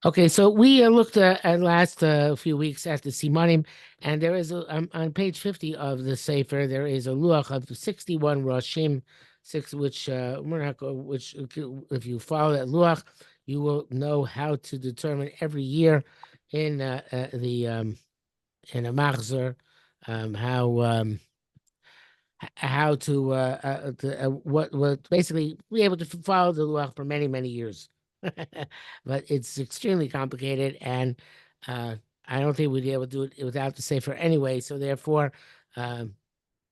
Okay, so we looked at last few weeks at the Simanim, and there is on page 50 of the sefer there is a luach of 61 roshim, six which we're not go, which if you follow that luach, you will know how to determine every year in the in a machzor, how to what basically be able to follow the luach for many years. But it's extremely complicated, and uh, I don't think we'd be able to do it without the sefer anyway. So therefore, um,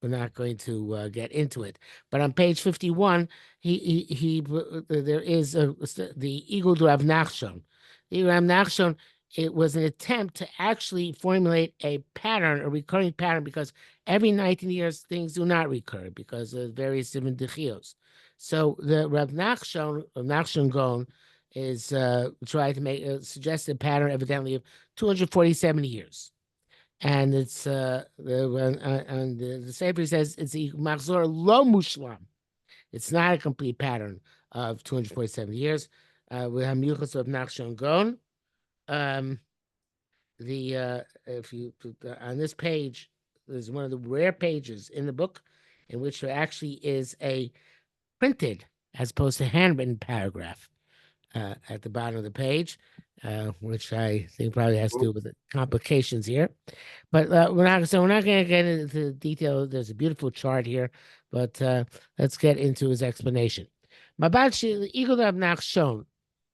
we're not going to get into it. But on page 51, there is the Eagle Rav Nachshon. The Rav Nachshon, it was an attempt to actually formulate a pattern, a recurring pattern, because every 19 years things do not recur because of various different dechios. So the Rav Nachshon Gaon, is trying to make a suggested pattern, evidently of 247 years. And it's the sefer says it's a machzor lo mushlam. It's not a complete pattern of 247 years. We have Yuchas of Nachshon Gaon. If you on this page, there's one of the rare pages in the book in which there actually is a printed as opposed to handwritten paragraph at the bottom of the page, which I think probably has to do with the complications here. But we're not going to get into the detail. There's a beautiful chart here, but let's get into his explanation. Mabat Eagle of Nachshon,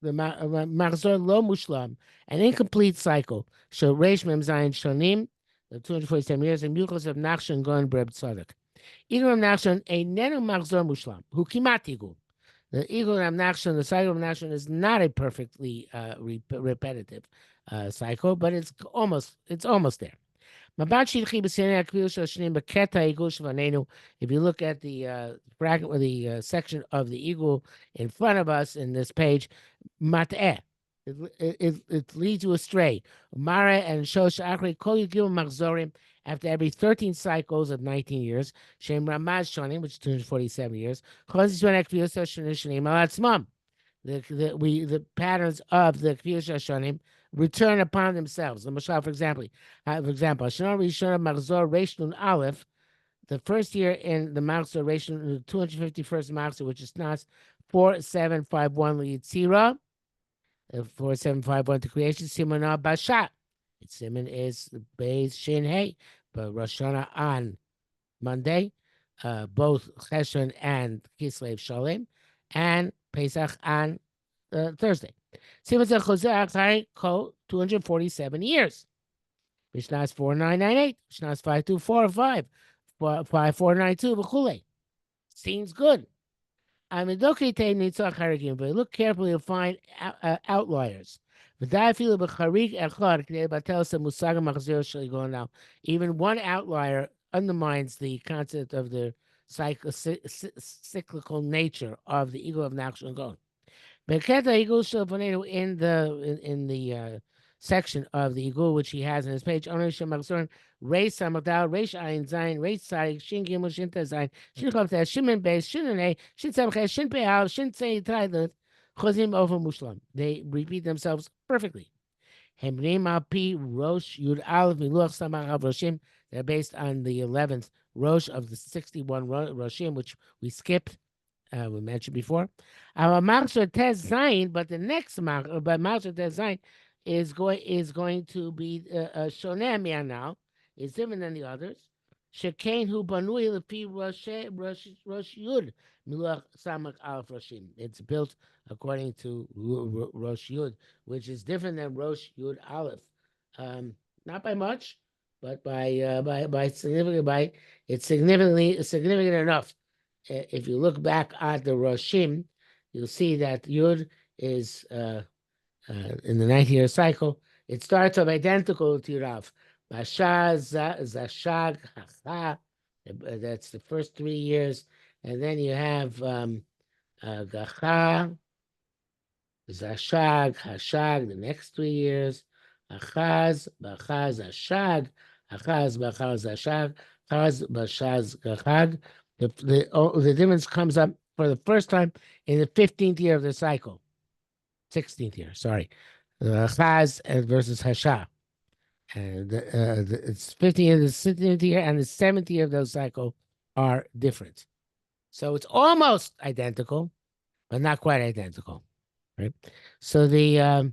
the Machzor Lo Mushlam, an incomplete cycle. So Reish Mem Zayin Shonim, the 247 years, and Yuchos of Nachshon Gaon Breb Tzadok. Eagle of Nachshon, a Nenu Machzor Mushlam, who Kimat Eagle. The Eagle of Nachshon, the cycle of Nachshon, is not a perfectly repetitive cycle, but it's almost there. If you look at the bracket or the section of the eagle in front of us in this page, mat'eh, it leads you astray. Mara and Shosh Achri Kol Yigil Machzorim, after every 13 cycles of 19 years, Shem Ramaz Shonim, which is 247 years, the patterns of the Kviyos Shonim return upon themselves. For example, Shana Rishon Machzor Reish Nun Aleph, the first year in the Machzor Reish Nun, the 251st Machzor, which is Nas 4751 Yitzira, 4751 to creation, Simona Bashat. Its Simon is the Beis Shin Hey, but Rosh Hashanah on Monday, both Cheshvan and Kislev Shalom, and Pesach on Thursday. Simon Choser Achari Ko 247 years. Mishnah's 4998, Mishnah's 5245, 5492, V'chule. Seems good. But look carefully to find outliers. Even one outlier undermines the concept of the cyclical nature of the Eagle of Nachshon Gaon. In the section of the Eagle which he has in his page, Reis Samadal, Reish Ayin Zayin, Reis Tzadik, Shin Gimel, Shin Tezayin, Shin Chavteh, Shin Men Beis, Shin Anei, Shin Tzemches, Shin Pe'al, Shin Tzei Treidet, Chozim Over Mushlam. They repeat themselves perfectly. Hemrim Al Pi Rosh Yud Aleph Miluach Samach Av Roshim. They're based on the 11th Rosh of the 61 Roshim, which we skipped. We mentioned before. Our Machzor Tez Zayin, but the next Machzor Tez Zayin is going to be Shonem now. Is different than the others. Shekain hu banui lefi Rosh Yud Miluach Samach Aleph Roshim. It's built according to Rosh Yud, which is different than Rosh Yud Aleph. Not by much, but by significant it's significant enough. If you look back at the Roshim, you'll see that Yud is in the 90-year cycle. It starts off identical to Rav. Zashag, Hacha, that's the first 3 years. And then you have Gacha, Zashag, Hashag, the next 3 years. Achaz, Bachaz, Ashag, Achaz, Bachaz, Ashag, Achaz, Bachaz, Gachag. The difference comes up for the first time in the 15th year of the cycle. 16th year, sorry. Chaz versus Hasha. And it's 15th, the 16th year, and the 7th year of those cycle are different. So it's almost identical, but not quite identical, right? So the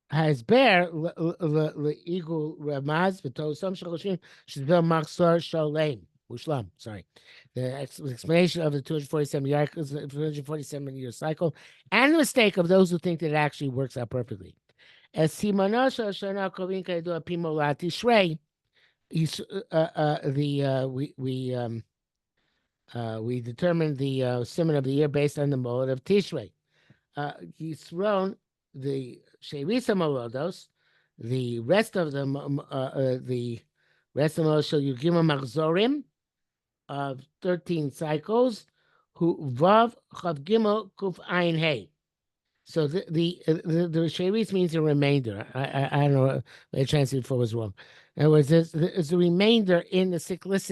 ההסבר לעיגול רמז ותוסם של ראשים שזה מחסור שלם, מושלם, sorry. The explanation of the 247-year cycle and the mistake of those who think that it actually works out perfectly. As סימנו של השנה הקרובים כידוע פי מולד תשרי, we determined the simon of the year based on the mode of Tishrei. Yisron, the Sheirisa Molodos, the rest of them, the rest of them shall Yugima Machzorim of 13 cycles, who Vav Chav Gimel Kuf Ein Hey. So the Sheiris means a remainder. I don't know. I translated before was wrong. In other words, there's a remainder in the cyclical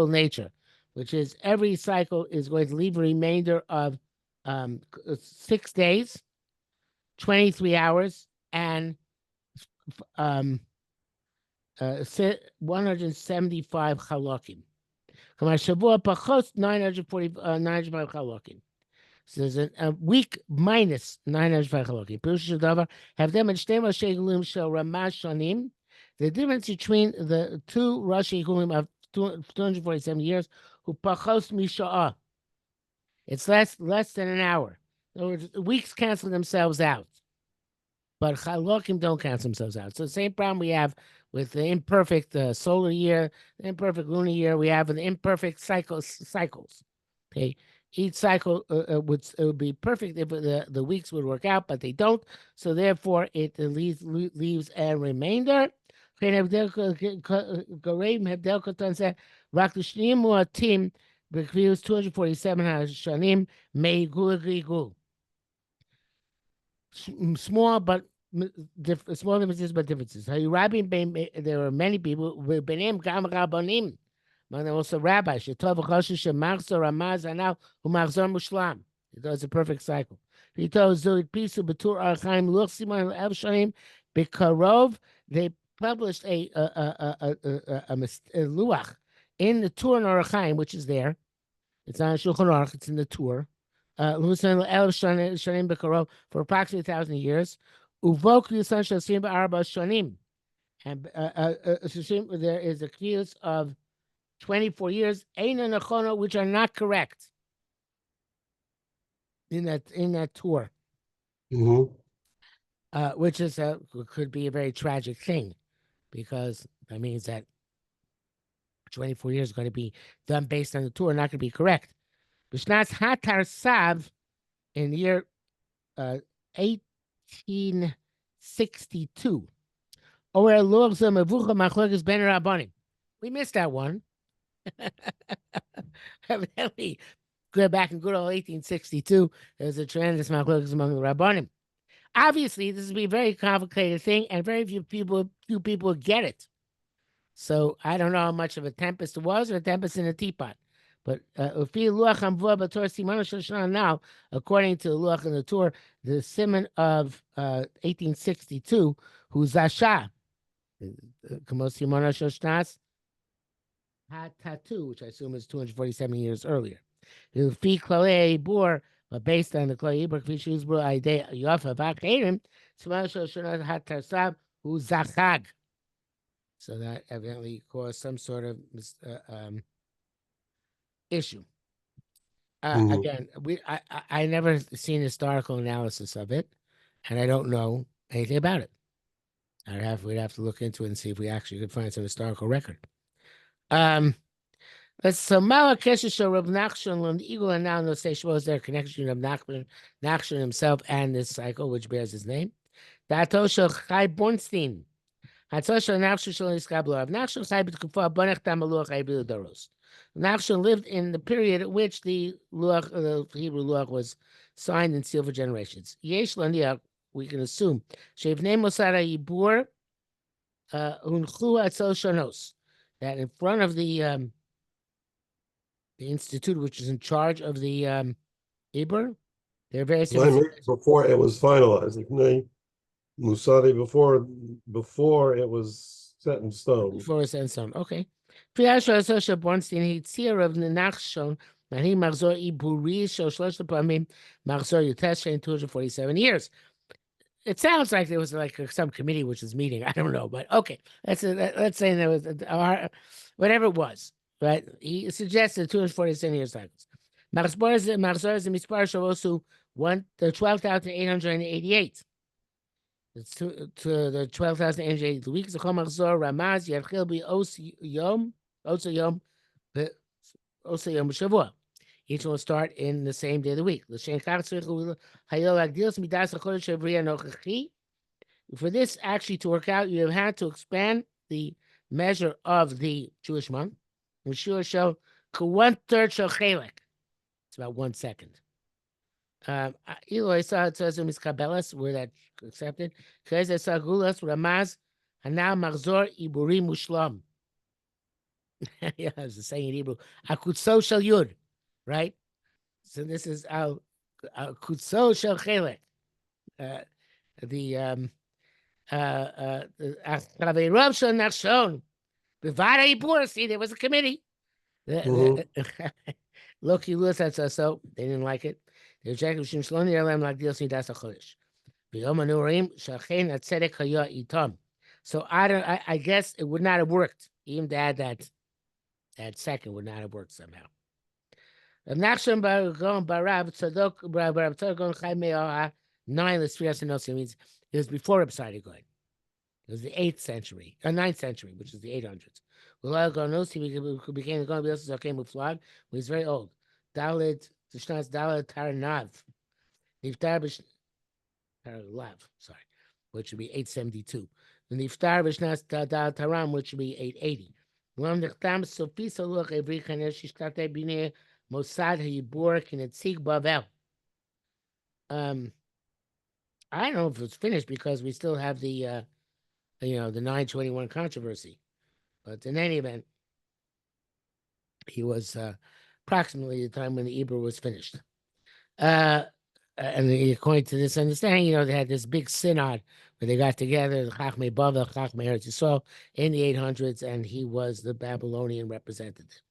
nature, which is every cycle is going to leave a remainder of 6 days, 23 hours, and 175 chalokim. Kamar Shavua Pachos 945 chalokim. So there's a week minus 905 chalokim. Pirush Shadavar have them in Shtei Rashi Hulim Shel Ramash Shanim. The difference between the two Rashi Hulim of 247 years who Pachos Misha'ah. It's less than an hour. In other words, weeks cancel themselves out, but chalokim don't cancel themselves out. So the same problem we have with the imperfect solar year, the imperfect lunar year. We have an imperfect cycles. Okay, each cycle would be perfect if the weeks would work out, but they don't. So therefore, it leaves a remainder. Because 247 shanim may gul. Small differences, but differences. There are many people. Benem gam rabbanim. Among them also rabbis. Shetov v'choshesh shemachzor ramaz anal u'machzor mushlam. It does a perfect cycle. V'ito zuit pisu b'tur archaim luch simon el shanim b'karov. They published a luach in the Tur and Archaim, which is there. It's on Shulchan Aruch. It's in the Tur. For approximately 1,000 years. Uvok shanim. And there is a case of 24 years, which are not correct in that Tur. Mm-hmm. Which is could be a very tragic thing, because that means that 24 years is going to be done based on the Torah, not going to be correct. B'shnaz Hatar Sav, in the year 1862, we missed that one. Evidently, go back in good old 1862, there's a tremendous machlokes among the Rabbanim. Obviously, this would be a very complicated thing, and very few people get it. So I don't know how much of a tempest it was, or a tempest in a teapot. But now, according to the Luach and the Torah, the simon of 1862, who's Zasha, Hatatu, which I assume is 247 years earlier. But based on the Klai Ibra, Kfishuzbro Aide Yofa Vacherim, Smash Shonat Hatarsav, who's Zachag. So that evidently caused some sort of issue. Again, I never seen historical analysis of it, and I don't know anything about it. We'd have to look into it and see if we actually could find some historical record. So Mala Kesher Rav Nachshon Gaon Eagle, and now no say was there a connection of Nachshon himself and this cycle, which bears his name. Datosha Chai Bornstein. Nachshon lived in the period at which the Hebrew Lulach was signed and sealed for generations. We can assume that in front of the institute, which is in charge of the Ibr, There are various before it was finalized. Musadi before it was set in stone. Before it's set in stone. Okay. Priya Shosha Bornstein, he tzir of Nachshon, and he Marzor Iburi Shoshlosh Pamim, Marzor Yutesh in 247 years. It sounds like there was like some committee which was meeting. I don't know, but okay. Let's say there was whatever it was, right? He suggested 247 year cycles. Marzor is the Mispar Shavosu 12,888. It's to the 12,888 the weeks. The Marzor Ramaz Yarchil be Os Yom Shavua. Each one will start in the same day of the week. For this actually to work out, you have had to expand the measure of the Jewish month. Shiur shel 1/3 shel chelek. It's about 1 second. Eloi saw it says in Miskabelas where that accepted. Because I saw Gulas Ramaz Hanal Marzor Iburi Mushlam. Yeah, I was saying in Hebrew. Akutso shel Yud. Right? So this is al kutso shel chelek. The Rabbi Rahamim Nachshon Gaon. See, there was a committee. Loki Lewis said so. They didn't like it. They rejected Shim Shalom Yerlem like Dios Nidas HaChodesh. V'yom Anurim Shachein Atzedek Haya Itam. So I guess it would not have worked. Even to add that second would not have worked somehow. Rav Nachshon Gaon Barav Tzadok Barav Tzadok Gaon Chai Me'ah 9 L'Sfiras Enosim means it was before Reb Tzadok Gaon. It was the 8th century, 9th century, which is the 800s. Ulal Gaonosi became the Gaon B'Yosef Zaken Muflag when he's very old. Dalet Tishnas Dalet Tarnav. Niftar Tarlav, sorry, which would be 872. The Niftar B'Shnas Dalet Taram, which would be 880. Lam Nechtam Sofi Saluach Evri Chaner Shishtate B'nei Mossad Hayibur Kinetzig Bavel. I don't know if it's finished because we still have the the 921 controversy, but in any event, he was approximately the time when the Hebrew was finished. And according to this understanding, they had this big synod where they got together, the Chachmei Bavel, Chachmei Eretz Yisrael, in the 800s, and he was the Babylonian representative.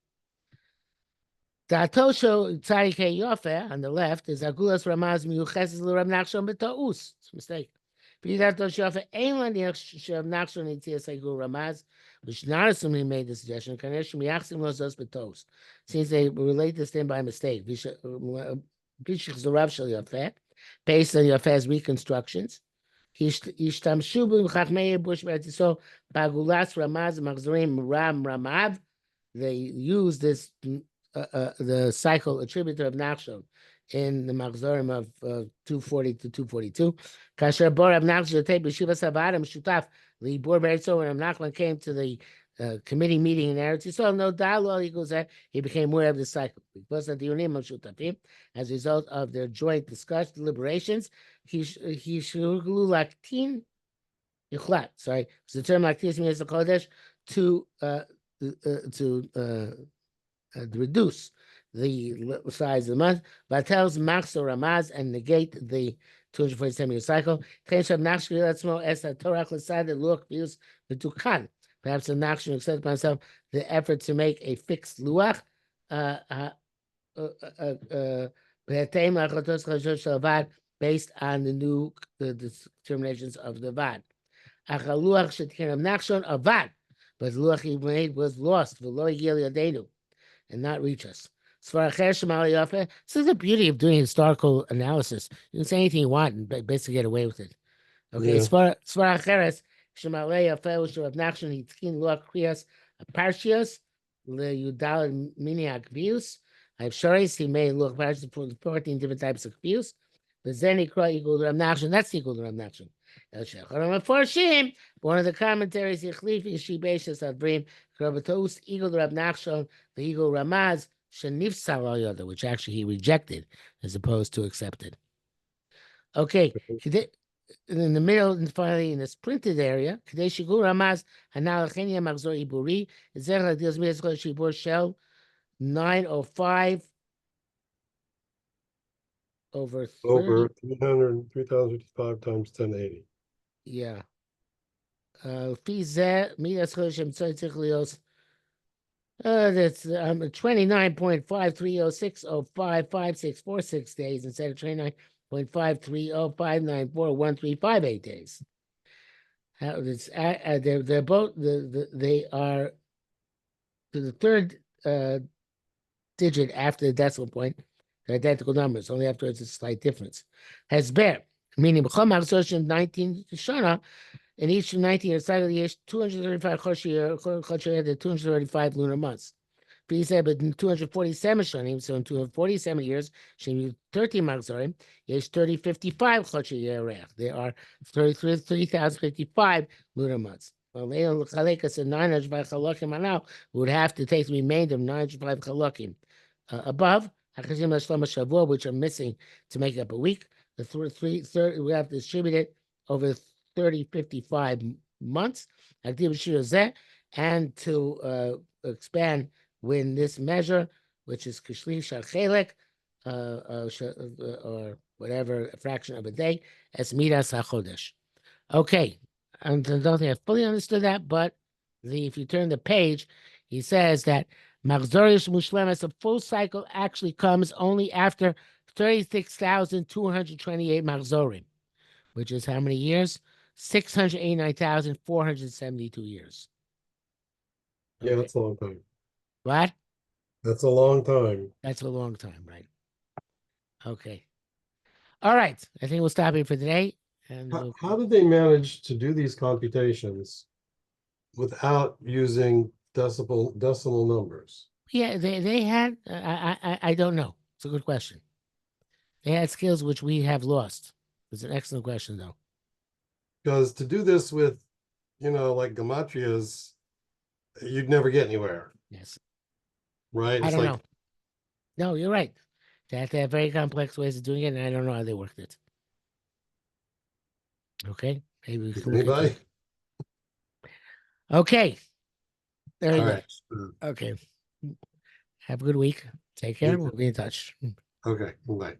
Datosho Tzadikei Yofe on the left is Agulas Ramaz Miyucheses Rav Nachshon B'Ta'us. It's a mistake. Datosho Yofe Einland Rav Nachshon Itzias Agul Ramaz, which not assuming he made the suggestion. Kanesh Miyachsim Lozos B'Ta'us. Since they relate this thing by mistake. Bishich Zorav Shel Yofe, based on Yofe's reconstructions. Ishtamshu B'Chachmei Bush B'Eretz Bagulas Ramaz Machzorim Ramav. They use this. The cycle attributed of Nachshon in the Machzorim of 240 to 242. Kasher Bor Rav Nachshon Yotei B'Shivas Havadim Shutaf Libor Beretzo when Rav Nachman came to the committee meeting in Eretz Yisrael, no dialogue equals that he became aware of the cycle. Because of the Unim Shutafim, as a result of their joint discussion deliberations, he shuglu laktin yuchlat. Sorry, it's the term laktin means the kodesh to reduce the size of the month, but tells Max or Ramaz and negate the 247-year cycle. Perhaps the Nachshon accepted myself the effort to make a fixed luach based on the new determinations of the Vad. But the luach he made was lost and not reach us. This is the beauty of doing historical analysis. You can say anything you want and basically get away with it. Okay, Svar Acheres, Shemalei Yafeh, Rav Nachshon Hitkin Luach Kriyas Parshios LeYudal Mini Akvius. I have Shoris, he made Luach Parshios for 14 different types of Akvius. But then he called equal to Rav Nachshon. That's equal to Rav Nachshon. One of the commentaries, Yichlifi Shibeshes Avrim, Krabatos, eagle Rav Nachshon, the eagle Ramaz, Shanifsal Yoda, which actually he rejected as opposed to accepted. Okay, in the middle and finally in this printed area, Kadesh Shigur Ramaz, Hanalachenia Magzor Iburi, Zerach Dios Mezchol Shibur Shell 905 over 30. Over 3,055 times 1080. Yeah. לפי זה, מידס חודש אמצעי צריך להיות, that's 29.530655646 days instead of 29.530594135 days. They're both, they are to the third digit after the decimal point. They're identical numbers, only afterwards it's a slight difference. Hesber, meaning 19 shana, in each 19 year cycle, there's 235 the 235 lunar months. He said, but in 247 shanim, so in 247 years, 13 magzorim, there's 3055 there are 30,055 lunar months. Well, they don't look like us at 905 chalakim now, we would have to take the remainder of 905 chalakim above, which are missing to make up a week. The we have to distribute it over 55 months, and to expand when this measure, which is kishli shalchelek, or whatever a fraction of a day, as midas hachodesh. Okay, I don't think I fully understood that, but if you turn the page, he says that Machzorish Mushlemes, a full cycle actually comes only after 36,228 Machzorim, which is how many years? 689,472 years. Yeah, Okay. that's a long time. What? That's a long time. That's a long time, right? Okay. All right. I think we'll stop here for today. And how did they manage to do these computations without using decimal numbers? Yeah, they had. I don't know. It's a good question. They had skills which we have lost. It's an excellent question, though. Because to do this with, like gematrias, you'd never get anywhere. Yes. Right? I It's don't like, know. No, you're right. They have very complex ways of doing it, and I don't know how they worked it. Okay, maybe we can look into anybody? it. Okay, very All good. right. Okay, have a good week. Take care. We'll be in touch. Okay. Bye.